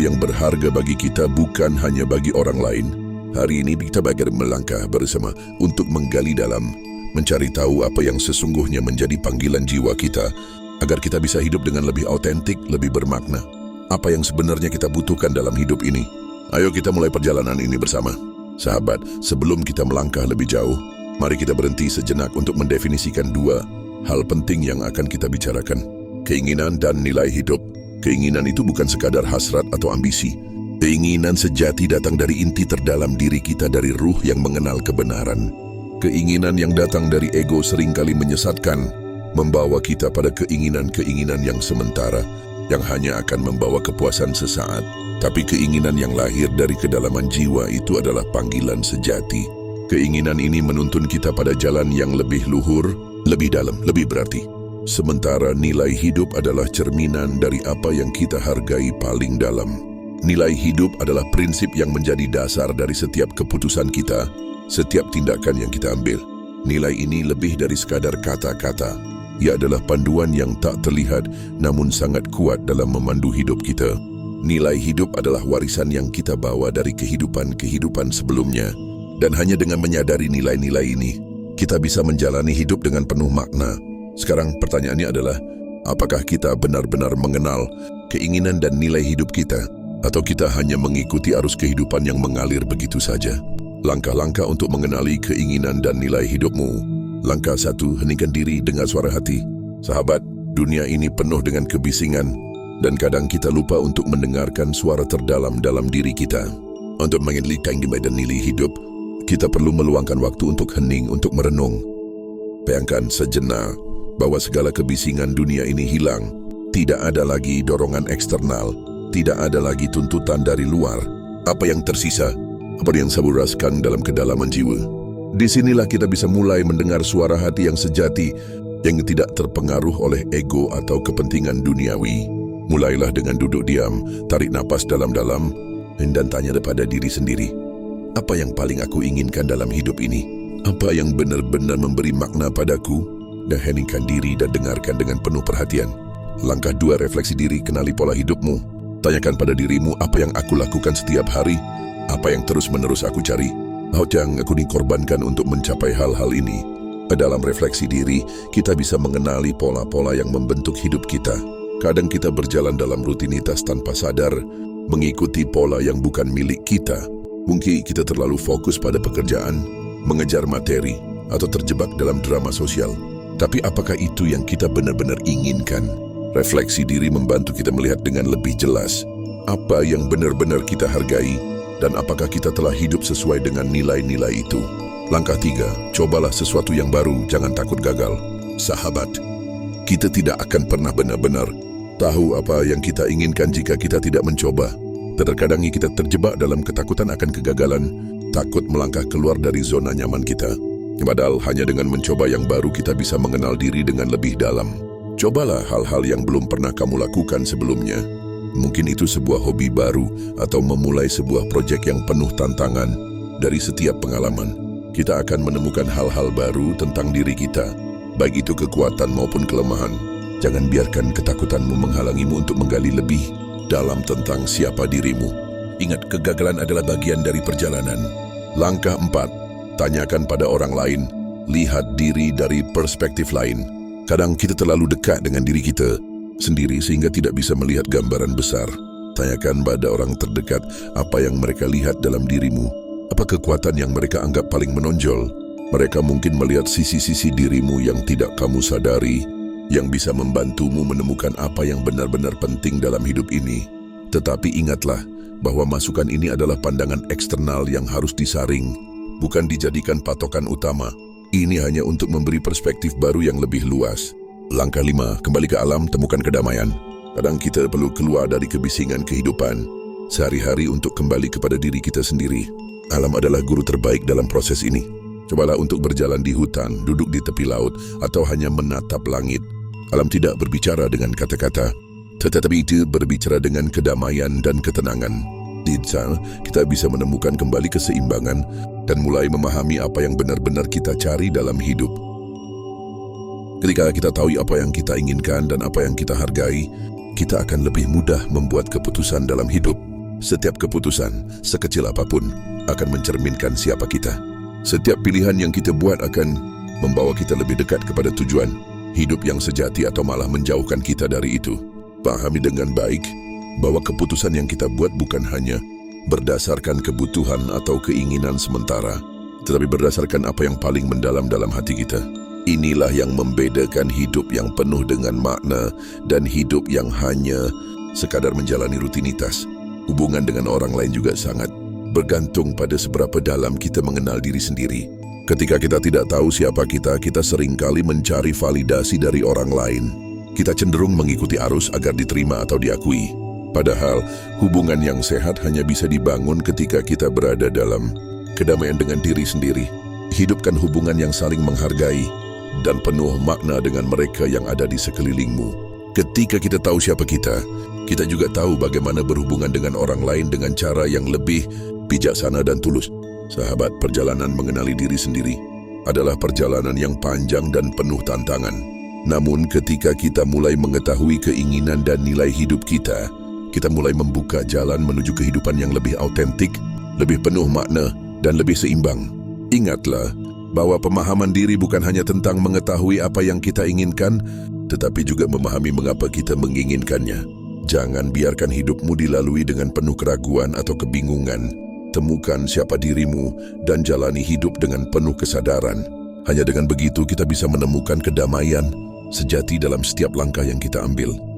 yang berharga bagi kita bukan hanya bagi orang lain. Hari ini kita bakal melangkah bersama untuk menggali dalam, mencari tahu apa yang sesungguhnya menjadi panggilan jiwa kita, agar kita bisa hidup dengan lebih autentik, lebih bermakna. Apa yang sebenarnya kita butuhkan dalam hidup ini? Ayo kita mulai perjalanan ini bersama. Sahabat, sebelum kita melangkah lebih jauh, mari kita berhenti sejenak untuk mendefinisikan dua hal penting yang akan kita bicarakan. Keinginan dan nilai hidup. Keinginan itu bukan sekadar hasrat atau ambisi. Keinginan sejati datang dari inti terdalam diri kita, dari ruh yang mengenal kebenaran. Keinginan yang datang dari ego seringkali menyesatkan, membawa kita pada keinginan-keinginan yang sementara, yang hanya akan membawa kepuasan sesaat. Tapi keinginan yang lahir dari kedalaman jiwa itu adalah panggilan sejati. Keinginan ini menuntun kita pada jalan yang lebih luhur, lebih dalam, lebih berarti. Sementara nilai hidup adalah cerminan dari apa yang kita hargai paling dalam. Nilai hidup adalah prinsip yang menjadi dasar dari setiap keputusan kita, setiap tindakan yang kita ambil. Nilai ini lebih dari sekadar kata-kata. Ia adalah panduan yang tak terlihat namun sangat kuat dalam memandu hidup kita. Nilai hidup adalah warisan yang kita bawa dari kehidupan-kehidupan sebelumnya. Dan hanya dengan menyadari nilai-nilai ini, kita bisa menjalani hidup dengan penuh makna. Sekarang pertanyaannya adalah, apakah kita benar-benar mengenal keinginan dan nilai hidup kita? Atau kita hanya mengikuti arus kehidupan yang mengalir begitu saja? Langkah-langkah untuk mengenali keinginan dan nilai hidupmu. Langkah 1, heningkan diri, dengar suara hati. Sahabat, dunia ini penuh dengan kebisingan, dan kadang kita lupa untuk mendengarkan suara terdalam dalam diri kita. Untuk mengenali keinginan dan nilai hidup, kita perlu meluangkan waktu untuk hening, untuk merenung. Bayangkan sejenak bahwa segala kebisingan dunia ini hilang. Tidak ada lagi dorongan eksternal, tidak ada lagi tuntutan dari luar. Apa yang tersisa? Apa yang saburaskan dalam kedalaman jiwa? Disinilah kita bisa mulai mendengar suara hati yang sejati, yang tidak terpengaruh oleh ego atau kepentingan duniawi. Mulailah dengan duduk diam, tarik napas dalam-dalam, dan tanya kepada diri sendiri, apa yang paling aku inginkan dalam hidup ini? Apa yang benar-benar memberi makna padaku? Dan heningkan diri dan dengarkan dengan penuh perhatian. Langkah 2, refleksi diri, kenali pola hidupmu. Tanyakan pada dirimu, apa yang aku lakukan setiap hari? Apa yang terus-menerus aku cari? Apa yang aku dikorbankan untuk mencapai hal-hal ini? Dalam refleksi diri, kita bisa mengenali pola-pola yang membentuk hidup kita. Kadang kita berjalan dalam rutinitas tanpa sadar, mengikuti pola yang bukan milik kita. Mungkin kita terlalu fokus pada pekerjaan, mengejar materi, atau terjebak dalam drama sosial. Tapi apakah itu yang kita benar-benar inginkan? Refleksi diri membantu kita melihat dengan lebih jelas apa yang benar-benar kita hargai, dan apakah kita telah hidup sesuai dengan nilai-nilai itu. Langkah 3, cobalah sesuatu yang baru, jangan takut gagal. Sahabat, kita tidak akan pernah benar-benar tahu apa yang kita inginkan jika kita tidak mencoba. Terkadang kita terjebak dalam ketakutan akan kegagalan, takut melangkah keluar dari zona nyaman kita. Padahal hanya dengan mencoba yang baru kita bisa mengenal diri dengan lebih dalam. Cobalah hal-hal yang belum pernah kamu lakukan sebelumnya. Mungkin itu sebuah hobi baru atau memulai sebuah proyek yang penuh tantangan. Dari setiap pengalaman, kita akan menemukan hal-hal baru tentang diri kita, baik itu kekuatan maupun kelemahan. Jangan biarkan ketakutanmu menghalangimu untuk menggali lebih dalam tentang siapa dirimu. Ingat, kegagalan adalah bagian dari perjalanan. Langkah 4, tanyakan pada orang lain, lihat diri dari perspektif lain. Kadang kita terlalu dekat dengan diri kita sendiri sehingga tidak bisa melihat gambaran besar. Tanyakan pada orang terdekat apa yang mereka lihat dalam dirimu. Apa kekuatan yang mereka anggap paling menonjol? Mereka mungkin melihat sisi-sisi dirimu yang tidak kamu sadari, yang bisa membantumu menemukan apa yang benar-benar penting dalam hidup ini. Tetapi ingatlah bahwa masukan ini adalah pandangan eksternal yang harus disaring, bukan dijadikan patokan utama. Ini hanya untuk memberi perspektif baru yang lebih luas. Langkah 5, kembali ke alam, temukan kedamaian. Kadang kita perlu keluar dari kebisingan kehidupan sehari-hari untuk kembali kepada diri kita sendiri. Alam adalah guru terbaik dalam proses ini. Cobalah untuk berjalan di hutan, duduk di tepi laut, atau hanya menatap langit. Alam tidak berbicara dengan kata-kata, tetapi itu berbicara dengan kedamaian dan ketenangan. Di sana, kita bisa menemukan kembali keseimbangan dan mulai memahami apa yang benar-benar kita cari dalam hidup. Ketika kita tahu apa yang kita inginkan dan apa yang kita hargai, kita akan lebih mudah membuat keputusan dalam hidup. Setiap keputusan, sekecil apapun, akan mencerminkan siapa kita. Setiap pilihan yang kita buat akan membawa kita lebih dekat kepada tujuan hidup yang sejati atau malah menjauhkan kita dari itu. Pahami dengan baik bahwa keputusan yang kita buat bukan hanya berdasarkan kebutuhan atau keinginan sementara, tetapi berdasarkan apa yang paling mendalam dalam hati kita. Inilah yang membedakan hidup yang penuh dengan makna dan hidup yang hanya sekadar menjalani rutinitas. Hubungan dengan orang lain juga sangat bergantung pada seberapa dalam kita mengenal diri sendiri. Ketika kita tidak tahu siapa kita seringkali mencari validasi dari orang lain. Kita cenderung mengikuti arus agar diterima atau diakui. Padahal, hubungan yang sehat hanya bisa dibangun ketika kita berada dalam kedamaian dengan diri sendiri. Hidupkan hubungan yang saling menghargai dan penuh makna dengan mereka yang ada di sekelilingmu. Ketika kita tahu siapa kita juga tahu bagaimana berhubungan dengan orang lain dengan cara yang lebih bijaksana dan tulus. Sahabat, perjalanan mengenali diri sendiri adalah perjalanan yang panjang dan penuh tantangan. Namun ketika kita mulai mengetahui keinginan dan nilai hidup kita mulai membuka jalan menuju kehidupan yang lebih autentik, lebih penuh makna, dan lebih seimbang. Ingatlah bahwa pemahaman diri bukan hanya tentang mengetahui apa yang kita inginkan, tetapi juga memahami mengapa kita menginginkannya. Jangan biarkan hidupmu dilalui dengan penuh keraguan atau kebingungan. Temukan siapa dirimu dan jalani hidup dengan penuh kesadaran. Hanya dengan begitu kita bisa menemukan kedamaian sejati dalam setiap langkah yang kita ambil.